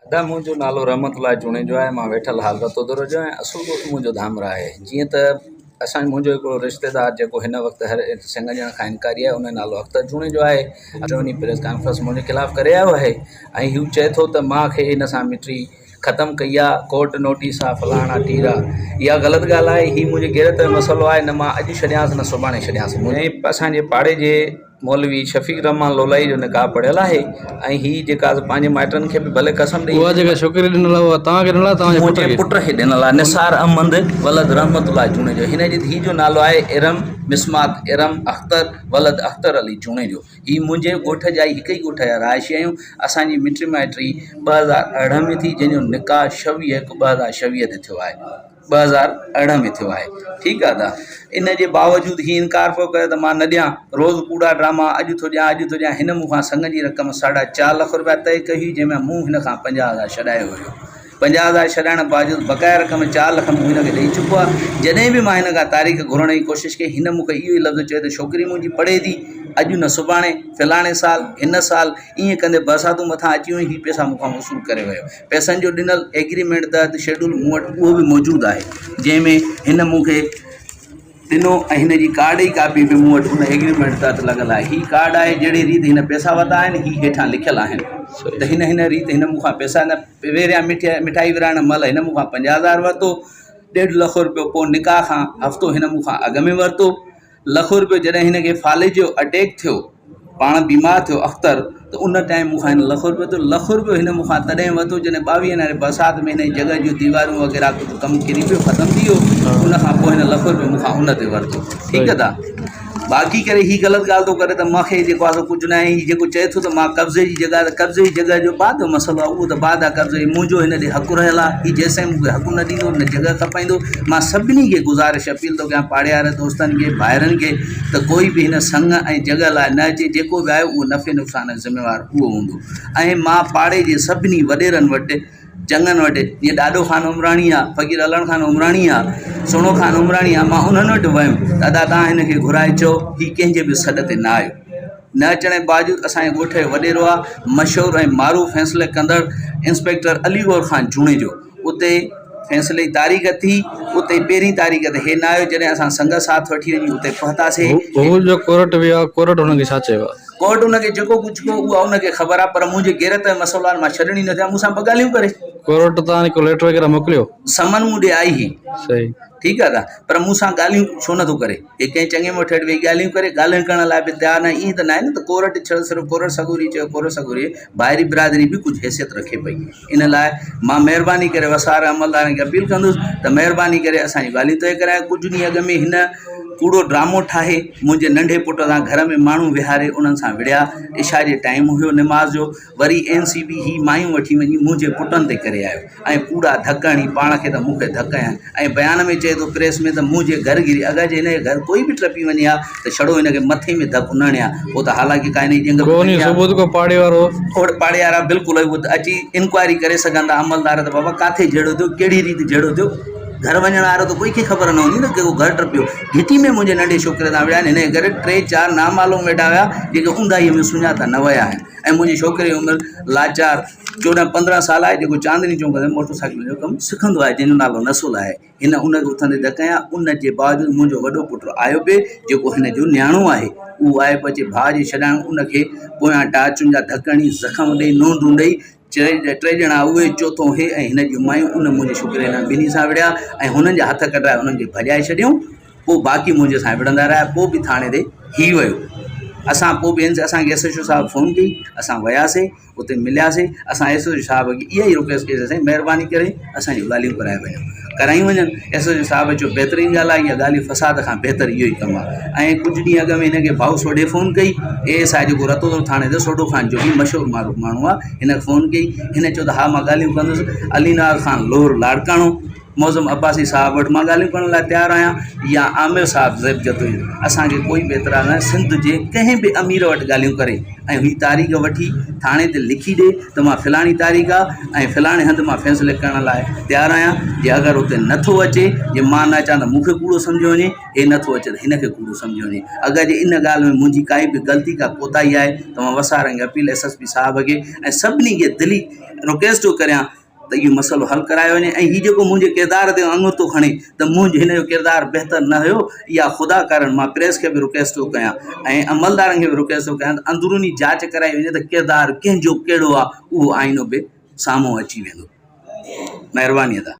अदा मुंहिंजो नालो रहमतुल्लाह जुणेजो आहे। मां वेठल हाल रतोदर जो आहियां। असुल ॻोठु मुंहिंजो धामरा आहे। जीअं त मुंहिंजो हिकिड़ो रिश्तेदार जेको हिन वक़्तु हर चङनि ॼणनि खां इनकारी आहे, उन जो नालो अख़्तर जुणेजो आहे। अचवञी प्रेस कॉन्फ्रेंस मुंहिंजे ख़िलाफ़ु करे आयो आहे ऐं हू चए थो त मूंखे हिन सां मिटी ख़तमु कई आहे, कोर्ट नोटिस आहे, फलाणा टीरा। इहा ग़लति ॻाल्हि आहे। हीउ मुंहिंजे ग़ैरत जो मसइलो आहे। न मां अॼु छॾियांसि न सुभाणे छॾियांसि। मुंहिंजे असांजे पाड़े जे मौलवी शफ़ीक रहमान लोलाई जो निकाह पढ़ियल आहे ऐं हीअ जेका पंहिंजे माइटनि खे बि भले कसम ॾेई, उहा जेका छोकिरी ॾिनल आहे तव्हांखे ॾिनल आहे, मुंहिंजे पुट खे ॾिनल आहे, निसार अहमद वलद रहमतुल्लाह जुणेजो। हिन जी धीउ जो नालो आहे इरम मिसमात इरम अख़्तर वलद अख़्तर अली जुणेजो। हीअ मुंहिंजे ॻोठ जा ई हिकु ई ॻोठ जा रहायशी आहियूं। असांजी मिटी माइटी 2018 में थी, जंहिंजो निकाह 26/1/2026 ते थियो आहे, 2018 में थियो आहे। ठीकु आहे। त इन जे बावजूदि हीउ इनकार पियो करे त मां न ॾियां। रोज़ कूड़ा ड्रामा, अॼु थो ॾियां अॼु थो ॾियां। हिन मूंखां संग जी रक़म 4.5 लख रुपया तय कई, जंहिंमें मूं हिन खां 50,000 छॾायो हुयो। 50,000 छॾाइण बावजूदि बक़ाया रक़म 4 लख मूं हिन खे ॾेई चुको आहे। जॾहिं बि मां हिन खां तारीख़ घुरण जी कोशिशि कई, हिन मूंखे इहो ई लफ़्ज़ चयो त छोकिरी मुंहिंजी पढ़े थी, अॼु न सुभाणे, फलाणे साल, हिन साल, ईअं कंदे बरसातूं मथां अची वियूं। हीअ पैसा मूंखां वसूल करे वियो। पैसनि जो ॾिनल एग्रीमेंट तहत शेड्यूल मूं वटि उहो बि मौजूदु आहे, जंहिंमें हिन मूंखे ॾिनो ऐं हिन जी कार्ड जी कापी बि मूं वटि उन एग्रीमेंट तहत लॻल आहे। हीअ कार्ड आहे, जहिड़ी रीति हिन पैसा वरिता आहिनि, हीअ हेठां लिखियलु आहिनि त हिन रीति हिन मूंखां पैसा न वेरिया मिठाई विराइण महिल हिन मूंखां 50,000 वरितो, 1.5 लख रुपयो पोइ निकाह खां हफ़्तो हिन मूंखां अॻु में वरितो, 1 लख रुपयो जॾहिं हिन खे फाले जो अटैक थियो, पाण बीमार थियो अख़्तर, त उन टाइम मूंखां हिन 1 लख रुपयो त 1 लख रुपयो हिन मूंखां तॾहिं वरितो जॾहिं 22 बरसाति में हिन जॻह जूं दीवारूं वग़ैरह कुझु कमु किरी पियो, ख़तमु थी वियो। उन खां पोइ हिन 1 लख रुपयो मूंखां उन ते वरितो। ठीकु आहे। बाक़ी करे हीअ ग़लति ॻाल्हि थो करे त मूंखे जेको आहे कुझु न आहे। हीअ जेको चए थो त मां कब्ज़े जी जॻह, त कब्ज़े जी जॻह जो बाद जो मसइलो आहे, उहो त बाद आहे। कब्ज़े मुंहिंजो हिन ॾे हक़ु रहियल आहे। हीअ जेसिताईं मूंखे हक़ु न ॾींदो, न जॻह खपाईंदो, मां सभिनी खे गुज़ारिश अपील थो कयां, पाड़ेवारे दोस्तनि खे, भाइरनि खे, त कोई बि हिन संग ऐं जॻह लाइ न अचे। जेको बि आहे उहो नफ़े नुक़सान जो ज़िम्मेवार उहो हूंदो। ऐं मां पाड़े जे सभिनी वॾेरनि वटि, चङनि वटि, जीअं ॾाॾो ख़ान उमराणी आहे, फ़क़ीर अलण ख़ान उमराणी आहे, सुणो ख़ान उमराणी आहे, मां उन्हनि वटि वियुमि। दादा तव्हां हिन खे घुराए चओ हीअ कंहिंजे बि सॾ ते न आयो। न अचण जे बावजूदि असांजे ॻोठ जो वॾेरो आहे, मशहूरु ऐं मारूफ़ फ़ैसिले कंदड़ इंस्पेक्टर अलीगौर ख़ान जुणेजो, उते फ़ैसिले जी तारीख़ थी, उते 1 तारीख़ ते हे न आयो। जॾहिं असां संग साथ वठी वञी उते पहुतासीं, कोर्ट विया, कोर्ट हुनखे छा चयो? कोर्ट हुनखे जेको कुझु कयो उहा हुनखे ख़बर आहे, पर मुंहिंजे ग़ैरत जो मसइलो आहे, मां छॾणी न थियां। मूंसां 2 ॻाल्हियूं करे कोर्ट तव्हांखे लेटर वग़ैरह मोकिलियो? समन मूं ॾे आई हुई। सही। ठीकु आहे। पर मूंसां ॻाल्हियूं छो नथो करे? हे कंहिं चङे में वठी वेही ॻाल्हियूं करे, ॻाल्हियूं करण लाइ बि तयारु न। ईअं त न आहे न त कोर्ट छॾ सिर्फ़ु कोर्ट सगूरी चयो, कोर्ट सगूरी ॿाहिरी बिरादरी बि कुझु हैसियत रखे पई। इन लाइ मां महिरबानी करे वसार अमलदारनि खे अपील कंदुसि त महिरबानी करे असांजी ॻाल्हियूं तइ कराए। कुझु ॾींहं अॻु में हिन कूड़ो ड्रामो ठाहे मुंहिंजे नंढे पुट सां घर में माण्हू विहारे उन्हनि सां विड़िया। इशा जे टाइम हुयो निमाज़ जो, वरी NCB ही मायूं वठी वञी मुंहिंजे पुटनि ते करे आयो ऐं कूड़ा धक हणी पाण खे त मूंखे धक हयां। ऐं बयान में चए थो प्रेस में त मुंहिंजे घर गिरी। अगरि जे हिन जे घर कोई बि टपी वञे हा त छड़ो हिन खे मथे में धक न हणिया। उहो त हालांकि का हिन जी पाड़े वारा बिल्कुलु उहो अची इंक्वायरी करे सघंदा अमलदार त बाबा किथे जहिड़ो थियो, कहिड़ी रीति जहिड़ो थियो। घर वञण वारो त कोई खे ख़बर न हूंदी न की उहो घर टपियो। घिटी में मुंहिंजे नंढे छोकिरे सां विया आहिनि। हिन जे घर 3-4 नामालूम वेठा हुआ जेके ऊंदाईअ में सुञाता न विया आहिनि। ऐं मुंहिंजे छोकिरे जी उमिरि लाचार 14-15 साल आहे, जेको चांदनी चौक ते मोटरसाइकिल जो कमु सिखंदो आहे, जंहिंजो नालो नसुल आहे। हिन उनखे उथंदे धकयां। उन जे बावजूदि मुंहिंजो वॾो पुटु आयो पिए, जेको हिन जो न्याणो आहे, उहो आहे पियो अचे भाउ जे छॾाइण। उनखे पोयां टाचुनि जा धक हणी, ज़ख़म ॾेई, नोंढूं ॾेई, 3 ॼणा उहे, चोथों हे ऐं हिन जूं मायूं उन मुंहिंजे छोकिरे हिन ॿिन्ही सां विड़िया ऐं हुननि जा हथ कढाए उन्हनि खे भॼाए छॾियऊं। पोइ बाक़ी मुंहिंजे सां विढ़ंदा रहिया। पोइ बि थाणे ते ही वियो। असां पोइ बि असांखे SHO साहिबु फ़ोन कई, असां वियासीं, उते मिलियासीं। असां SHO साहिब खे इहा ई रिक्वेस्ट कईसीं, महिरबानी करे असांजी ॻाल्हियूं करायूं वञनि। SHO साहिब चयो बहितरीनु ॻाल्हि आहे, इहा ॻाल्हियूं फ़साद खां बहितर इहो ई कमु आहे। ऐं कुझु ॾींहं अॻु में हिन खे भाऊ सोढे फ़ोन कई, ASI जेको रतोदर थाणे ते सोढो ख़ान जो बि मशहूरु माण्हू आहे, हिन खे फ़ोन कई। हिन चयो त हा मां ॻाल्हियूं कंदुसि। अलीनार ख़ान लोर लाड़काणो, मौज़म अब्बासी साहब वटि मां ॻाल्हियूं करण लाइ तयारु आहियां या आमिर साहब ज़ैब जतोई असांखे कोई बि एतिराज़ न सिंध जे कंहिं बि अमीर वटि ॻाल्हियूं करे ऐं ही तारीख़ वठी थाणे ते लिखी ॾे त मां फलाणी तारीख़ आहे ऐं फलाणे हंधि मां फ़ैसिले करण लाइ तयारु आहियां जे अगरि उते नथो अचे जे मां न अचां त मूंखे कूड़ो सम्झियो वञे हे नथो अचे त हिनखे कूड़ो सम्झियो वञे अगरि जे इन ॻाल्हि में मुंहिंजी काई बि ग़लती का कोताही आहे त मां वसार ऐं अपील SSP साहब खे ऐं सभिनी खे दिली रिक्वेस्ट थो करियां त इहो मसइलो हल करायो वञे ऐं हीउ जेको मुंहिंजे किरदार ते आङुर थो खणे त मुंहिंजो हिन जो किरदारु बहितरु न हुयो इहा ख़ुदा कारण मां प्रेस खे बि रिक्वेस्ट थो कयां ऐं अमलदारनि खे बि रिक्वेस्ट थो कयां त अंदरूनी जांच कराई वञे त किरदारु कंहिंजो कहिड़ो आहे उहो आईनो बि साम्हूं अची वेंदो महिरबानी अदा